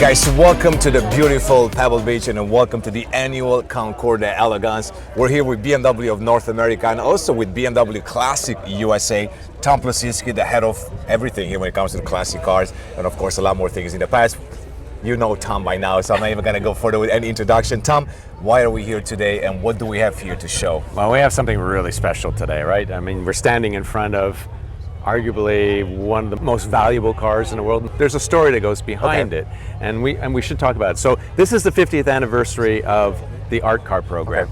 Guys, welcome to the beautiful Pebble Beach and welcome to the annual Concours d'Elegance. We're here with BMW of North America and also with BMW Classic USA. Tom Plucinsky, the head of everything here when it comes to the classic cars, and of course a lot more things in the past. You know Tom by now, so I'm not even going to go further with any introduction. Tom, why are we here today and what do we have here to show? Well, we have something really special today, right? I mean, we're standing in front of arguably one of the most valuable cars in the world. There's a story that goes behind it, and we should talk about it. So this is the 50th anniversary of the Art Car program.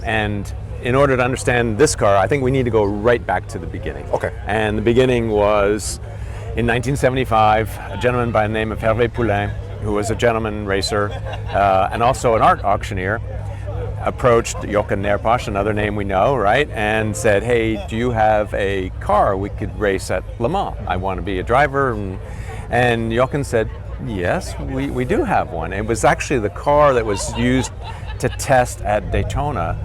And in order to understand this car, I think we need to go right back to the beginning. And the beginning was in 1975, a gentleman by the name of Hervé Poulain, who was a gentleman racer and also an art auctioneer, approached Jochen Nerposch, another name we know, right, and said, hey, do you have a car we could race at Le Mans? I want to be a driver. And Jochen said, yes, we do have one. It was actually the car that was used to test at Daytona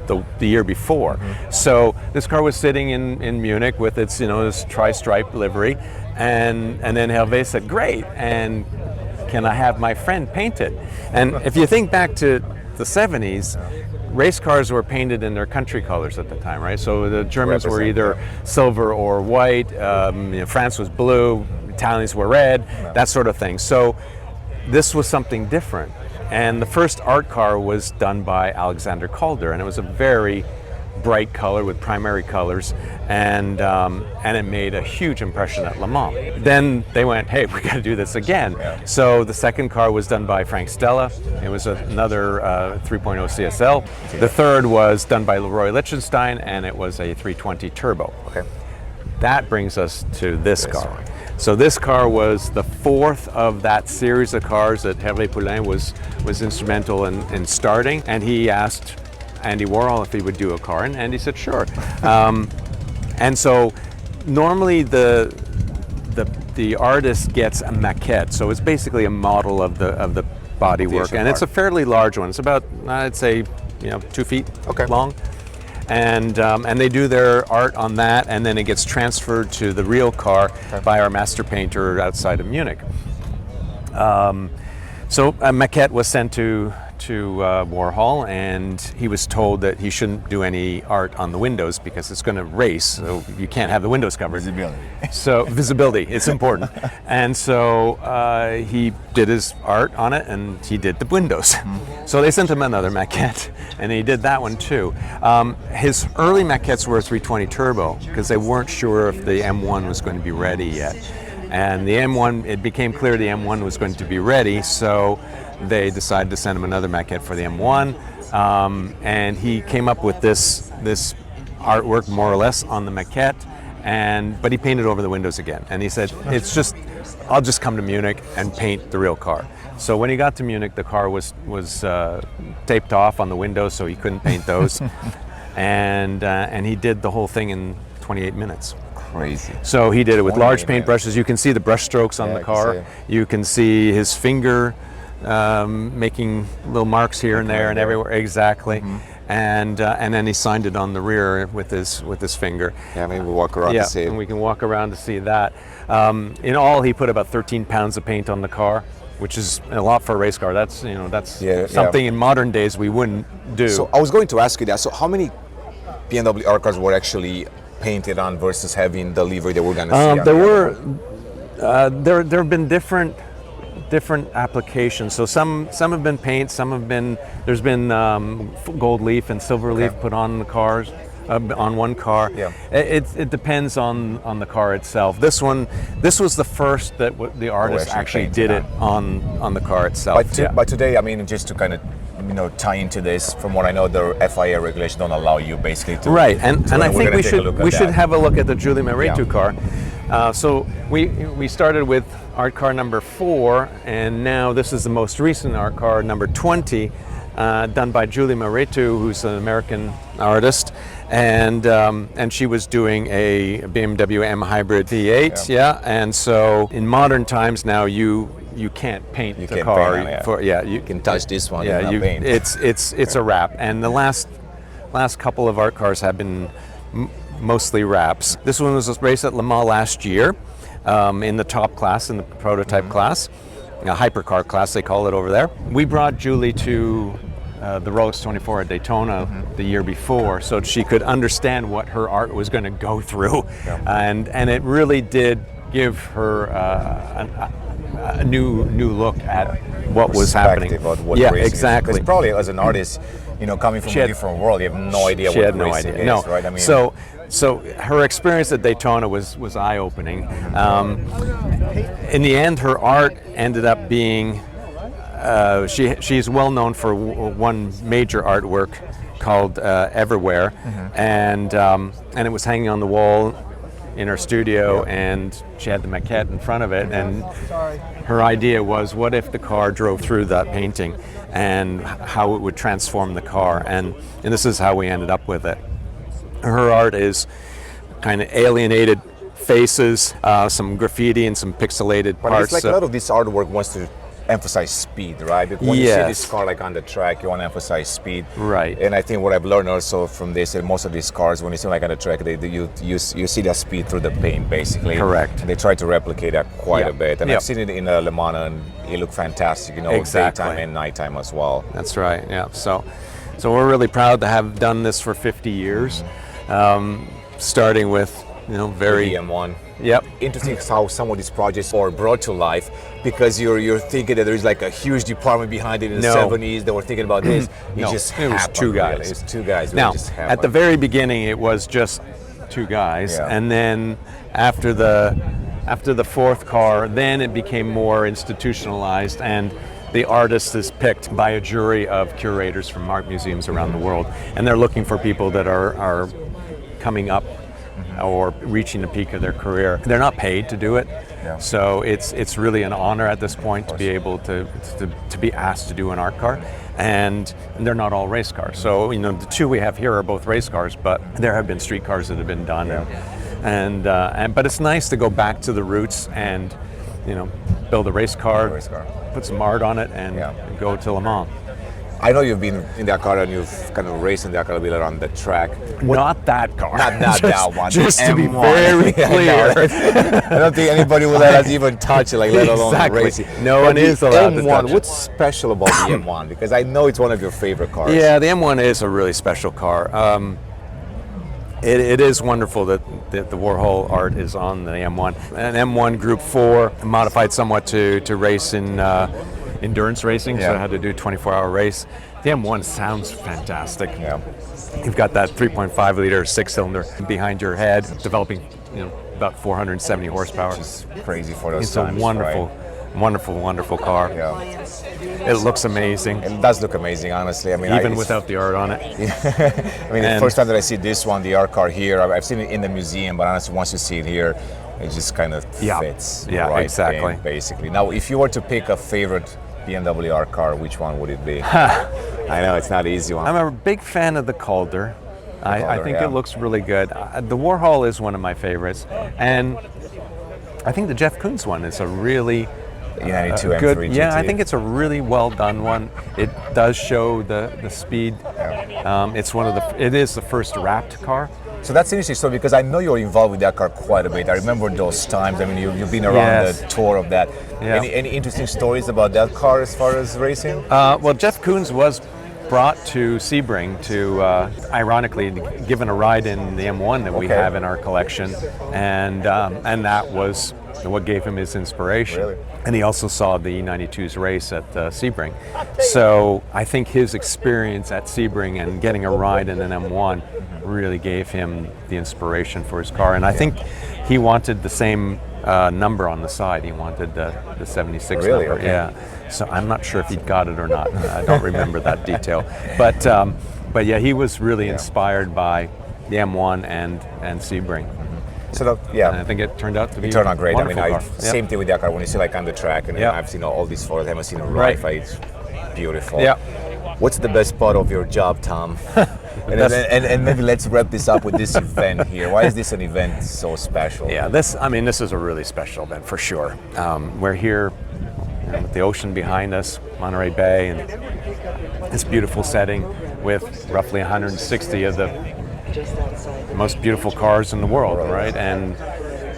the year before. So this car was sitting in Munich with its, this tri-stripe livery, and then Hervé said, great, and can I have my friend paint it? And if you think back to the 70s, race cars were painted in their country colors at the time, right? So the Germans were either silver or white, France was blue, Italians were red, that sort of thing. So this was something different. And the first art car was done by Alexander Calder, and it was a very bright color with primary colors, and it made a huge impression at Le Mans. Then they went, hey, we got to do this again. So the second car was done by Frank Stella. It was another 3.0 CSL. The third was done by Roy Lichtenstein, and it was a 320 turbo. That brings us to this car. So this car was the fourth of that series of cars that Hervé Poulain was instrumental in starting, and he asked Andy Warhol if he would do a car, and Andy said sure. And so normally the artist gets a maquette, so it's basically a model of the bodywork, and it's a fairly large one. It's about, I'd say, 2 feet long. And they do their art on that, and then it gets transferred to the real car by our master painter outside of Munich. So a maquette was sent to Warhol, and he was told that he shouldn't do any art on the windows because it's going to race, so you can't have the windows covered. Visibility. So visibility, it's important. And so he did his art on it, and he did the windows. So they sent him another maquette, and he did that one too. His early maquettes were a 320 turbo because they weren't sure if the M1 was going to be ready yet. And the M1, it became clear the M1 was going to be ready, so they decided to send him another maquette for the M1, and he came up with this artwork more or less on the maquette, but he painted over the windows again. And he said, I'll just come to Munich and paint the real car. So when he got to Munich, the car was taped off on the windows, so he couldn't paint those, and he did the whole thing in 28 minutes. Crazy. So he did it with large paint brushes. You can see the brush strokes on the car. You can see his finger making little marks here and there and everywhere. Exactly. And then he signed it on the rear with his finger. Yeah, maybe we'll walk around to see it. And we can walk around to see that. In all, he put about 13 pounds of paint on the car, which is a lot for a race car. That's something in modern days we wouldn't do. So I was going to ask you that. So how many BMW Art Cars were actually painted on versus having the livery that we're going to see? There have been different applications. So some have been paint, there's been gold leaf and silver leaf put on the cars, on one car. It depends on the car itself. This was the first that the artist actually did it on the car itself. But today, I mean, just to kind of tie into this, from what I know, the FIA regulations don't allow you basically to. Right, and I think we should have a look at the Julie Mehretu car. So we started with Art Car number 4, and now this is the most recent Art Car number 20, done by Julie Mehretu, who's an American artist, and she was doing a BMW M Hybrid V8, and so in modern times now you can't paint the car. You can touch this one. It's a wrap, and the last couple of art cars have been mostly wraps. This one was raced at Le Mans last year. in the top class, in the prototype class, a hypercar class they call it over there. We brought Julie to the Rolex 24 at Daytona the year before, so she could understand what her art was going to go through, and it really did give her a new look at what was happening. About what yeah, racing exactly. is. Because probably as an artist, coming from a different world, you have no idea what racing is, right? I mean, so her experience at Daytona was eye-opening. In the end, her art ended up being. She's well known for one major artwork called Everywhere, and it was hanging on the wall in her studio, and she had the maquette in front of it, and her idea was, what if the car drove through that painting, and how it would transform the car, and this is how we ended up with it. Her art is kind of alienated faces, some graffiti and some pixelated parts. It's like a lot of this artwork wants to emphasize speed, right? Because when you see this car like on the track, you want to emphasize speed, right? And I think what I've learned also from this, and most of these cars, when you see them like on the track, you see that speed through the paint, basically. Correct. And they try to replicate that quite a bit, and I've seen it in Le Mans, and it looked fantastic, exactly. Daytime and nighttime as well. That's right. Yeah. So we're really proud to have done this for 50 years, starting with very the M1. Yep. Interesting how some of these projects are brought to life, because you're thinking that there's like a huge department behind it in the 70s that were thinking about this. It was two guys. Really. It was two guys. Now, just at the very beginning, it was just two guys, and then after the fourth car, then it became more institutionalized, and the artist is picked by a jury of curators from art museums around the world, and they're looking for people that are coming up or reaching the peak of their career. They're not paid to do it, so it's really an honor at this point to be able to be asked to do an art car, and they're not all race cars. So the two we have here are both race cars, but there have been street cars that have been done, but it's nice to go back to the roots and build a race car, put some art on it, and go to Le Mans. I know you've been in that car and you've kind of raced in that car a bit around the track. Not that car. Not that one. Just to be M1. very clear. I don't think anybody will let us even touch it, let alone race it. No one is allowed to touch it. What's special about the M1? Because I know it's one of your favorite cars. Yeah, the M1 is a really special car. It is wonderful that the Warhol art is on the M1. An M1 Group 4, modified somewhat to race in endurance racing, so I had to do a 24-hour race. The M1 sounds fantastic. Yeah. You've got that 3.5 liter 6-cylinder behind your head, developing about 470 horsepower. Which is crazy for those It's times, a wonderful, right? wonderful car. Yeah. It looks amazing. It does look amazing, honestly. I mean, even without the art on it. I mean, the first time that I see this one, the art car here, I've seen it in the museum, but honestly, once you see it here, it just kind of fits. Right, exactly. Basically. Now, if you were to pick a favorite BMW Art Car, which one would it be? I know it's not an easy one. I'm a big fan of the Calder. I think it looks really good. The Warhol is one of my favorites, and I think the Jeff Koons one is a really good. M3 yeah, I think it's a really well done one. It does show the speed. It is the first wrapped car. So that's interesting. So because I know you're involved with that car quite a bit. I remember those times. I mean, you've been around the tour of that. Yeah. Any interesting stories about that car as far as racing? Well, Jeff Koons was brought to Sebring to, ironically, given a ride in the M1 that we have in our collection, and that was what gave him his inspiration. Really? And he also saw the E92's race at Sebring. So I think his experience at Sebring and getting a ride in an M1 really gave him the inspiration for his car. And I think he wanted the same number on the side. He wanted the 76 really? number. Okay. Yeah. So I'm not sure if he got it or not. I don't remember that detail. But yeah, he was really inspired by the M1 and Sebring. So and I think it turned out to be turned out great. I mean, same thing with that car. When you see like on the track, and I've seen all these photos, I haven't seen it live. It's beautiful. Yeah. What's the best part of your job, Tom? and maybe let's wrap this up with this event here. Why is this an event so special? Yeah, this is a really special event for sure. We're here with the ocean behind us, Monterey Bay, and this beautiful setting with roughly 160 of the most beautiful cars in the world, right? And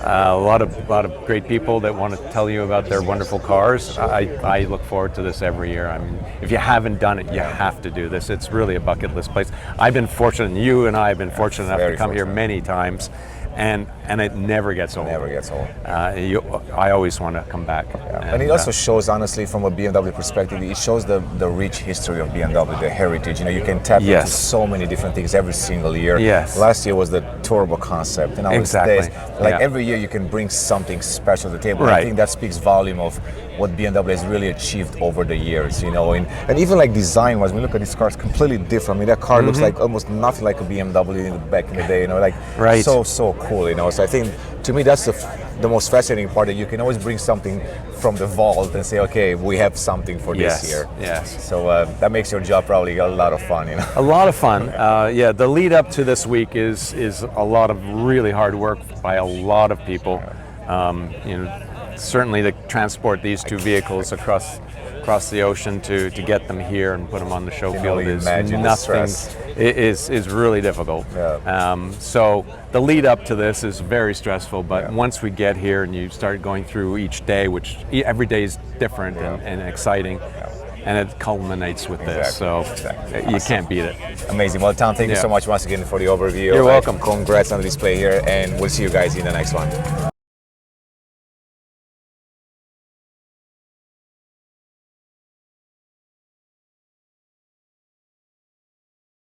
a lot of great people that want to tell you about their wonderful cars. I look forward to this every year. I mean, if you haven't done it, you have to do this. It's really a bucket list place. I've been fortunate, and you and I have been fortunate enough to come here many times, and it never gets old. Never gets old. I always want to come back. And it also shows, honestly, from a BMW perspective, it shows the rich history of BMW, the heritage. You know, you can tap into so many different things every single year. Yes. Last year was the turbo concept. And exactly. Every year you can bring something special to the table. Right. I think that speaks volume of what BMW has really achieved over the years, you know. And even like design-wise, when we look at these cars, completely different. I mean, that car looks like almost nothing like a BMW back in the day, you know, like so cool, you know. So I think, to me, that's the most fascinating part, that you can always bring something from the vault and say, okay, we have something for this year. Yes. So that makes your job probably a lot of fun, you know. A lot of fun. The lead up to this week is a lot of really hard work by a lot of people. You know, certainly to transport these two vehicles across the ocean to get them here and put them on the show field is nothing. It is really difficult. Yeah. So the lead up to this is very stressful, but once we get here and you start going through each day, which every day is different and exciting, and it culminates with this, so you can't beat it. Amazing. Well, Tom, thank you so much once again for the overview. You're welcome. Congrats on the display here, and we'll see you guys in the next one.